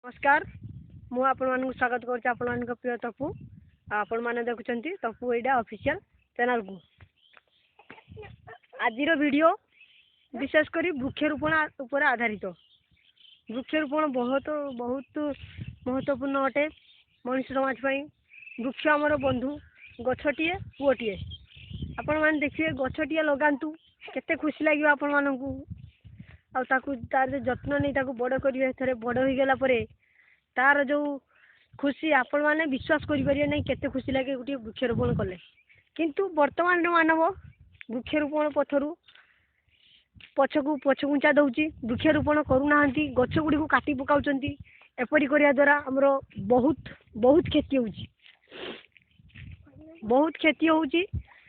नमस्कार मु आपण स्वागत कर प्रिय तपु आपण मैंने देखुं तपु एटा ऑफिशियल चैनल को आज वीडियो विशेषकर वृक्षरोपण उपर आधारित वृक्षरोपण बहुत बहुत महत्वपूर्ण अटे मनुष्य समाज वृक्ष आमर बंधु गछटे पुओटे आपण मैंने देखिए गछटे लगातु केते खुशी लगे आपण मानू तार जत्न नहीं बड़ करेंगे बड़ हो गला तार जो खुशी आपण मैंने विश्वास करें नहीं केते खुशी लगे गोटे वृक्षरोपण कले किंतु वर्तमान मानव वृक्षरोपण पथरु पछकू पछघुंचा दौची वृक्षरोपण करूना गछ गुड़ी को काटी पकाउछंती एपरी करिया द्वारा हमरो बहुत बहुत क्षति होउची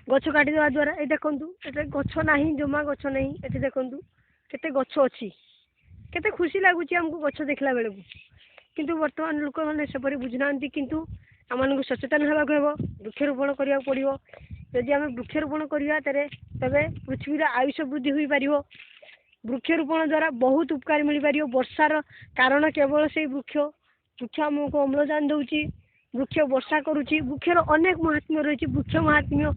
गछ काटी देवा द्वारा ए देखंतु एते गछ नाही जमा गछ नाही एते देखंतु केते गछ अछि केते खुशी लागुची हमको गछ देखला बेले किंतु वर्तमान लोक मैंने सेपरी बुझना किंतु आम सचेतन होगा हेब वृक्षरोपण करा पड़ो जदि आम वृक्षरोपण करा तेरे पृथ्वी आयुष वृद्धि हो पार वृक्षरोपण द्वारा बहुत उपकार मिल पार वर्षार कारण केवल से वृक्ष वृक्ष आमको अम्लजान दौची वृक्ष वर्षा करुच्ची वृक्षर अनेक महात्म्य रही वृक्ष महात्म्य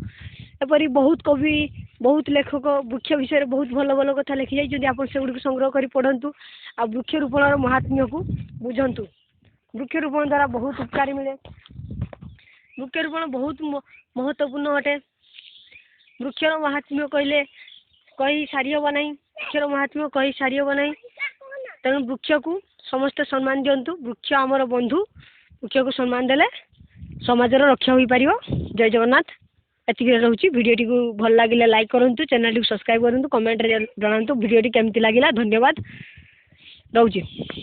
एपरी बहुत कवि बहुत लेखक वृक्ष विषय बहुत भल भल कथा लिखि जाइछन्ति आपण से गुडी संग्रह करी पढ़ंतु आ वृक्षरोपण महात्म्य को बुझंतु वृक्षरोपण द्वारा बहुत उपकार मिले वृक्षरोपण बहुत महत्वपूर्ण अटे वृक्षर महात्म्य कहले कही सारी हम ना वृक्षर महात्म्य कही सारी हम ना तेणु वृक्ष को समस्त सम्मान दिंतु वृक्ष आमर बंधु वृक्ष को सम्मान देले समाजर रक्षा हो पार जय जगन्नाथ एतिक रोचे भिडियोटी को भल लगे लाइक करूँ चैनल टी सब्सक्राइब करूँ कमेंट जनातु भिडियोटी केमती लगे धन्यवाद रोचे।